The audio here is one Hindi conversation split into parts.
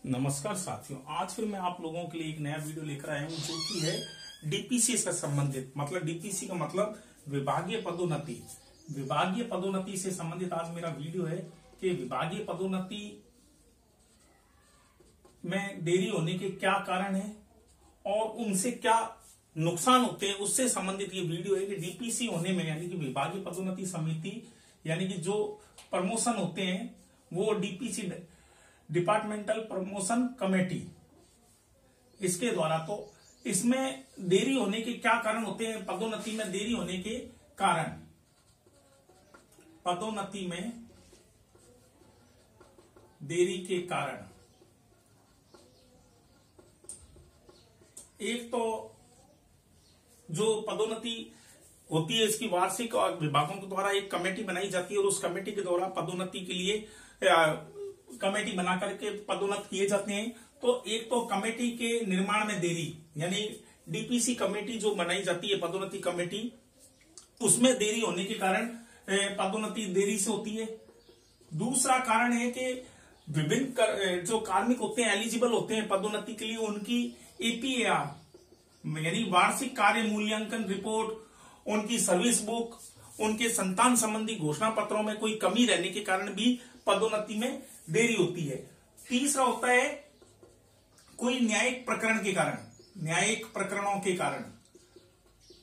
नमस्कार साथियों, आज फिर मैं आप लोगों के लिए एक नया वीडियो लेकर आया हूं जो कि है डीपीसी से संबंधित। मतलब डीपीसी का मतलब विभागीय पदोन्नति। विभागीय पदोन्नति से संबंधित आज मेरा वीडियो है कि विभागीय पदोन्नति में देरी होने के क्या कारण है और उनसे क्या नुकसान होते हैं, उससे संबंधित ये वीडियो है कि डीपीसी होने में यानी कि विभागीय पदोन्नति समिति यानी कि जो प्रमोशन होते हैं वो डीपीसी डिपार्टमेंटल प्रमोशन कमेटी, इसके द्वारा तो इसमें देरी होने के क्या कारण होते हैं। पदोन्नति में देरी होने के कारण, पदोन्नति में देरी के कारण एक तो जो पदोन्नति होती है इसकी वार्षिक और विभागों के द्वारा एक कमेटी बनाई जाती है और उस कमेटी के द्वारा पदोन्नति के लिए कमेटी बना करके पदोन्नत किए जाते हैं। तो एक तो कमेटी के निर्माण में देरी यानी डीपीसी कमेटी जो बनाई जाती है पदोन्नति कमेटी, उसमें देरी होने के कारण पदोन्नति देरी से होती है। दूसरा कारण है कि विभिन्न जो कार्मिक होते हैं एलिजिबल होते हैं पदोन्नति के लिए, उनकी एपीएआर यानी वार्षिक कार्य मूल्यांकन रिपोर्ट, उनकी सर्विस बुक, उनके संतान संबंधी घोषणा पत्रों में कोई कमी रहने के कारण भी पदोन्नति में देरी होती है। तीसरा होता है कोई न्यायिक प्रकरण के कारण, न्यायिक प्रकरणों के कारण,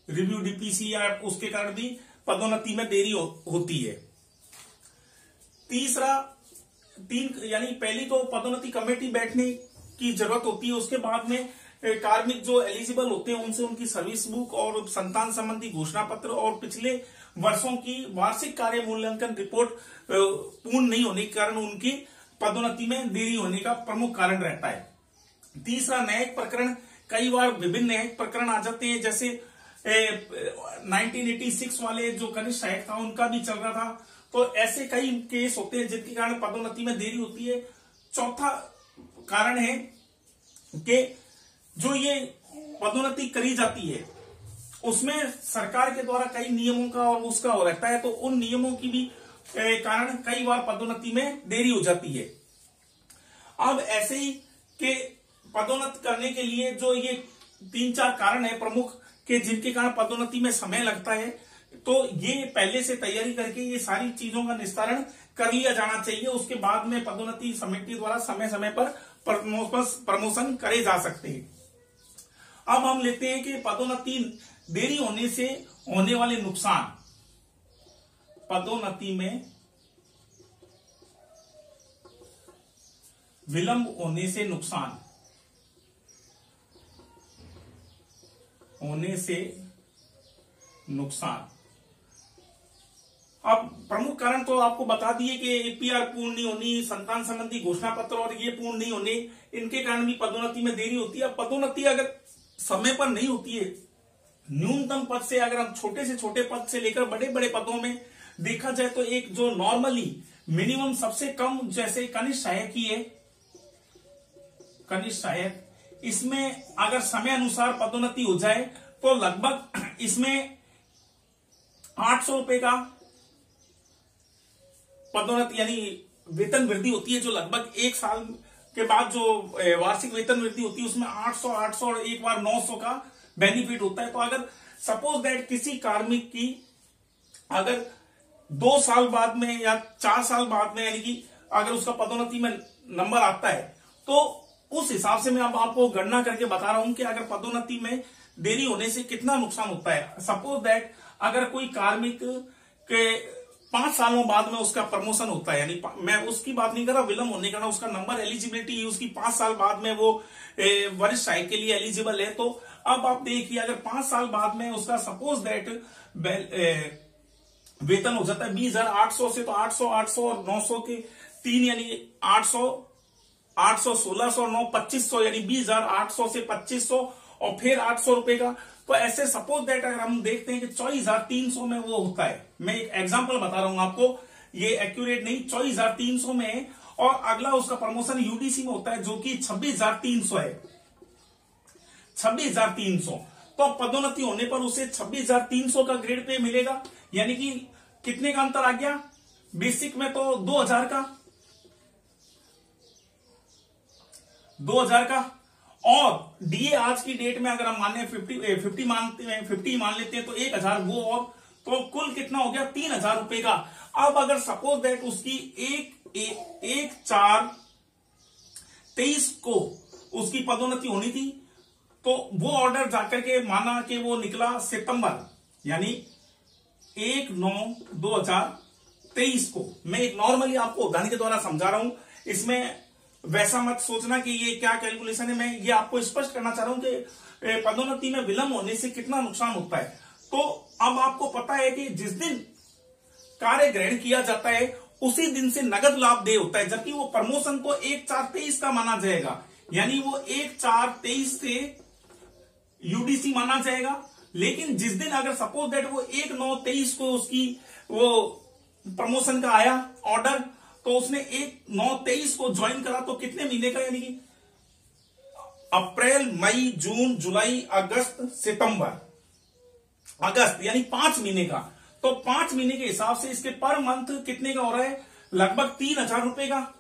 रिव्यू डीपीसी या उसके कारण भी पदोन्नति में देरी होती है। तीसरा यानी पहली तो पदोन्नति कमेटी बैठने की जरूरत होती है, उसके बाद में कार्मिक जो एलिजिबल होते हैं उनसे उनकी सर्विस बुक और संतान संबंधी घोषणा पत्र और पिछले वर्षों की वार्षिक कार्य मूल्यांकन रिपोर्ट पूर्ण नहीं होने के कारण उनकी पदोन्नति में देरी होने का प्रमुख कारण रहता है। तीसरा न्यायिक प्रकरण, कई बार विभिन्न न्यायिक प्रकरण आ जाते हैं, जैसे 1986 वाले जो कनिष्ठ सहायक था उनका भी चल रहा था। तो ऐसे कई केस होते हैं जिनके कारण पदोन्नति में देरी होती है। चौथा कारण है कि जो ये पदोन्नति करी जाती है उसमें सरकार के द्वारा कई नियमों का और उसका हो रहता है, तो उन नियमों की भी कारण कई बार पदोन्नति में देरी हो जाती है। अब ऐसे ही के पदोन्नत करने के लिए जो ये 3-4 कारण है प्रमुख के जिनके कारण पदोन्नति में समय लगता है, तो ये पहले से तैयारी करके ये सारी चीजों का निस्तारण कर लिया जाना चाहिए। उसके बाद में पदोन्नति समिति द्वारा समय समय पर प्रमोशन करे जा सकते हैं। अब हम लेते हैं कि पदोन्नति देरी होने से होने वाले नुकसान। पदोन्नति में विलंब होने से नुकसान, होने से नुकसान। अब प्रमुख कारण तो आपको बता दिए कि एपीआर पूर्ण नहीं होनी, संतान संबंधी घोषणा पत्र और ये पूर्ण नहीं होने, इनके कारण भी पदोन्नति में देरी होती है। पदोन्नति अगर समय पर नहीं होती है, न्यूनतम पद से अगर हम छोटे से छोटे पद से लेकर बड़े बड़े पदों में देखा जाए तो एक जो नॉर्मली मिनिमम सबसे कम जैसे कनिष्ठ सहायक ही है, कनिष्ठ सहायक, इसमें अगर समय अनुसार पदोन्नति हो जाए तो लगभग इसमें 800 रुपए का पदोन्नति यानी वेतन वृद्धि होती है, जो लगभग 1 साल के बाद जो वार्षिक वेतन वृद्धि होती है उसमें 800 और एक बार 900 का बेनिफिट होता है। तो अगर सपोज दैट किसी कार्मिक की अगर 2 साल बाद में या 4 साल बाद में यानी कि अगर उसका पदोन्नति में नंबर आता है, तो उस हिसाब से मैं अब आपको गणना करके बता रहा हूं कि अगर पदोन्नति में देरी होने से कितना नुकसान होता है। सपोज दैट अगर कोई कार्मिक के 5 सालों बाद में उसका प्रमोशन होता है, यानी मैं उसकी बात नहीं कर रहा विलंब होने का ना, उसका नंबर एलिजिबिलिटी उसकी 5 साल बाद में वो वरिष्ठ सहायक के लिए एलिजिबल है। तो अब आप देखिए अगर 5 साल बाद में उसका सपोज दैट वेतन हो जाता है 20,800 से, तो 800 और 900 के 3 यानी 800, 1600 और 9 2500 यानी 20,800 से 2500 और फिर 800 रुपए का। तो ऐसे सपोज दैट अगर हम देखते हैं कि 24,300 में वो होता है, मैं एक एग्जांपल बता रहा हूं आपको, ये एक्यूरेट नहीं, 24,300 में, और अगला उसका प्रमोशन यूडीसी में होता है जो कि 26,300 है, 26,300। तो पदोन्नति होने पर उसे 26,300 का ग्रेड पे मिलेगा, यानी कि कितने का अंतर आ गया, बेसिक में तो 2,000 का, 2000 का। और डीए आज की डेट में अगर हम माने 50 मानते हैं, 50 मान लेते हैं तो 1000 वो, और तो कुल कितना हो गया 3000 रुपए का। अब अगर सपोज दैट उसकी 1/4/23 को उसकी पदोन्नति होनी थी, तो वो ऑर्डर जाकर के माना कि वो निकला सितंबर, यानी 1/9/2023 को। मैं एक नॉर्मली आपको उदाहरण के द्वारा समझा रहा हूं, इसमें वैसा मत सोचना कि ये क्या कैलकुलेशन है, मैं ये आपको स्पष्ट करना चाह रहा हूं कि पदोन्नति में विलंब होने से कितना नुकसान होता है। तो अब आपको पता है कि जिस दिन कार्य ग्रहण किया जाता है उसी दिन से नगद लाभ देय होता है, जबकि वो प्रमोशन को 1/4/23 का माना जाएगा, यानी वो 1/4/23 से यूडीसी माना जाएगा। लेकिन जिस दिन अगर सपोज दैट वो 1/9/23 को उसकी वो प्रमोशन का आया ऑर्डर, तो उसने 1/9/23 को ज्वाइन करा, तो कितने महीने का, यानी कि अप्रैल, मई, जून, जुलाई, अगस्त, सितंबर, अगस्त, यानी 5 महीने का। तो 5 महीने के हिसाब से इसके पर मंथ कितने का हो रहा है, लगभग 3000 रुपए का।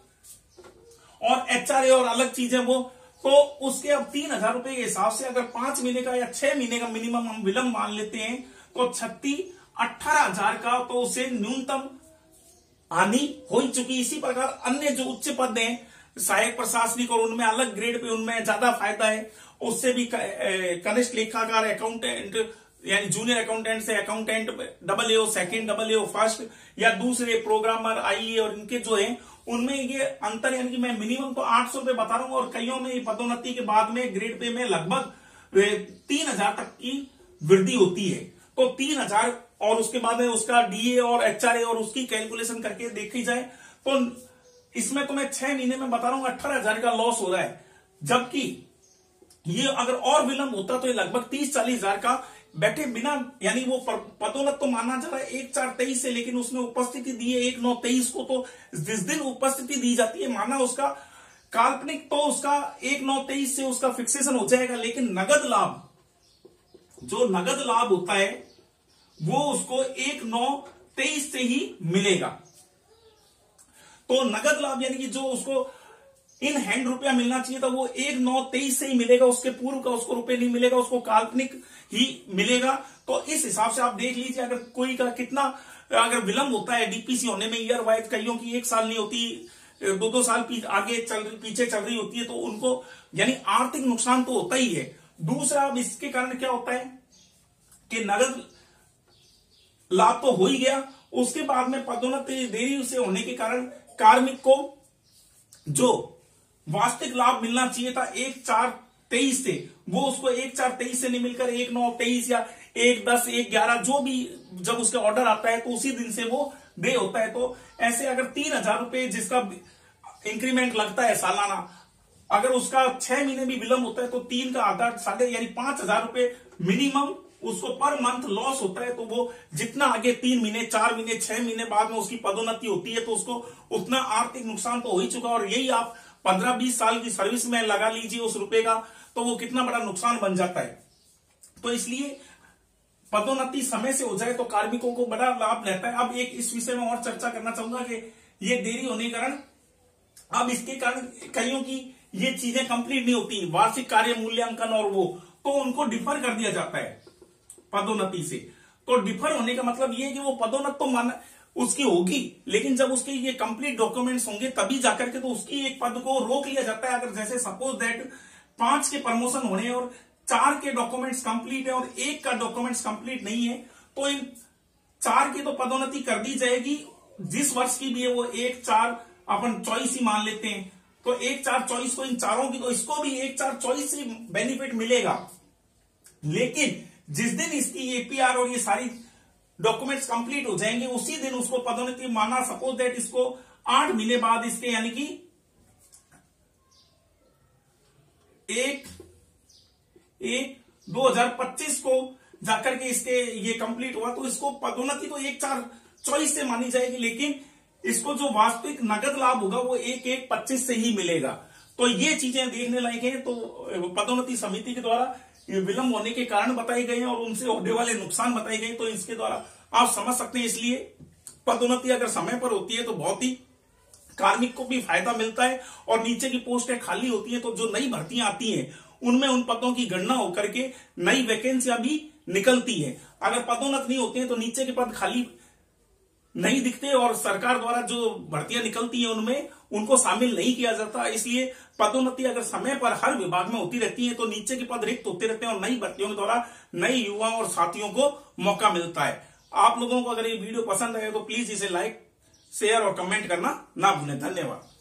और एचआरए और अलग चीजें वो, तो उसके अब 3000 रुपए के हिसाब से अगर 5 महीने का या 6 महीने का मिनिमम हम विलंब मान लेते हैं, तो 18,000 का तो उसे न्यूनतम हानि हो ही चुकी। इसी प्रकार अन्य जो उच्च पद हैं, सहायक प्रशासनिक, और उनमें अलग ग्रेड पे उनमें ज्यादा फायदा है, उससे भी कनिष्ठ लेखाकार, अकाउंटेंट, यानी जूनियर अकाउंटेंट से accountant AA, second AA, first या दूसरे प्रोग्रामर, IE, और इनके जो है उनमें ये अंतर, यानी कि मैं मिनिमम तो 800 रुपए बता रहा हूं, और कईयों में पदोन्नति के बाद में ग्रेड पे में लगभग 3000 तक की वृद्धि होती है। तो 3000 और उसके बाद में उसका DA और HRA और उसकी कैलकुलेशन करके देखी जाए, तो इसमें तो मैं 6 महीने में बता रहा हूं 18,000 का लॉस हो रहा है, जबकि ये अगर और विलंब होता तो ये लगभग 30-40,000 का बैठे बिना, यानी वो पदोन्नत तो माना जा रहा है 1/4/23 से, लेकिन उसने उपस्थिति दी है 1/9/23 को, तो जिस दिन उपस्थिति दी जाती है माना उसका काल्पनिक, तो उसका 1/9/23 से उसका फिक्सेशन हो जाएगा। लेकिन नगद लाभ, जो नगद लाभ होता है वो उसको 1/9/23 से ही मिलेगा। तो नगद लाभ यानी कि जो उसको इन हैंड रुपया मिलना चाहिए था वो 1/9/23 से ही मिलेगा, उसके पूर्व का उसको रुपए नहीं मिलेगा, उसको काल्पनिक ही मिलेगा। तो इस हिसाब से आप देख लीजिए अगर कोई का कितना अगर विलंब होता है डीपीसी होने में, ईयर वाइज, कईयों की 1 साल नहीं होती, 2-2 साल आगे पीछे चल रही होती है, तो उनको यानी आर्थिक नुकसान तो होता ही है। दूसरा, अब इसके कारण क्या होता है कि नगद लाभ तो हो ही गया, उसके बाद में पदोन्नति देरी से होने के कारण कार्मिक को जो वास्तविक लाभ मिलना चाहिए था 1/4/23 से, वो उसको 1/4/23 से नहीं मिलकर 1/9/23 या 1/10, 1/11 जो भी जब उसका ऑर्डर आता है तो उसी दिन से वो दे होता है। तो ऐसे अगर 3000 रुपए जिसका इंक्रीमेंट लगता है सालाना, अगर उसका 6 महीने भी विलंब होता है तो 3 का आधा, साढ़े, यानी 5000 रुपए मिनिमम उसको पर मंथ लॉस होता है। तो वो जितना आगे 3 महीने, 4 महीने, 6 महीने बाद में उसकी पदोन्नति होती है तो उसको उतना आर्थिक नुकसान तो हो ही चुका। और यही आप 15-20 साल की सर्विस में लगा लीजिए उस रुपए का, तो वो कितना बड़ा नुकसान बन जाता है। तो इसलिए पदोन्नति समय से हो जाए तो कार्मिकों को बड़ा लाभ रहता है। अब एक इस विषय में और चर्चा करना चाहूंगा कि ये देरी होने के कारण, अब इसके कारण कईयों की ये चीजें कंप्लीट नहीं होती, वार्षिक कार्य मूल्यांकन और वो, तो उनको डिफर कर दिया जाता है पदोन्नति से। तो डिफर होने का मतलब ये है कि वो पदोन्नति तो माना उसकी होगी, लेकिन जब उसके ये कंप्लीट डॉक्यूमेंट्स होंगे तभी जाकर के तो उसकी एक पद को रोक लिया जाता है। अगर जैसे सपोज दैट 5 के प्रमोशन होने और 4 के डॉक्यूमेंट्स कंप्लीट है और 1 का डॉक्यूमेंट्स कंप्लीट नहीं है, तो इन 4 की तो पदोन्नति कर दी जाएगी, जिस वर्ष की भी है वो 1/4 अपन चॉइस ही मान लेते हैं, तो 1/4 चॉइस को इन चारों की, तो इसको भी 1/4 चॉइस से बेनिफिट मिलेगा। लेकिन जिस दिन इसकी APR और ये सारी डॉक्यूमेंट्स कंप्लीट हो जाएंगे उसी दिन उसको पदोन्नति माना, सपोज दैट इसको 8 महीने बाद इसके, यानी कि 1/1/2025 को जाकर के इसके ये कंप्लीट हुआ, तो इसको पदोन्नति तो 1/4 चॉइस से मानी जाएगी, लेकिन इसको जो वास्तविक नगद लाभ होगा वो 1/1/25 से ही मिलेगा। तो ये चीजें देखने लायक है। तो पदोन्नति समिति के द्वारा ये विलंब होने के कारण बताए गए हैं और उनसे होने वाले नुकसान बताए गए, तो इसके द्वारा आप समझ सकते हैं। इसलिए पदोन्नति अगर समय पर होती है तो बहुत ही कार्मिक को भी फायदा मिलता है और नीचे की पोस्टें खाली होती हैं तो जो नई भर्तियां आती हैं उनमें उन पदों की गणना होकर के नई वैकेंसियां भी निकलती है। अगर पदोन्नत नहीं होते हैं तो नीचे के पद खाली नहीं दिखते और सरकार द्वारा जो भर्तियां निकलती हैं उनमें उनको शामिल नहीं किया जाता। इसलिए पदोन्नति अगर समय पर हर विभाग में होती रहती है तो नीचे के पद रिक्त होते रहते हैं और नई भर्तियों के द्वारा नए युवाओं और साथियों को मौका मिलता है। आप लोगों को अगर ये वीडियो पसंद आए तो प्लीज इसे लाइक, शेयर और कमेंट करना ना भूलें। धन्यवाद।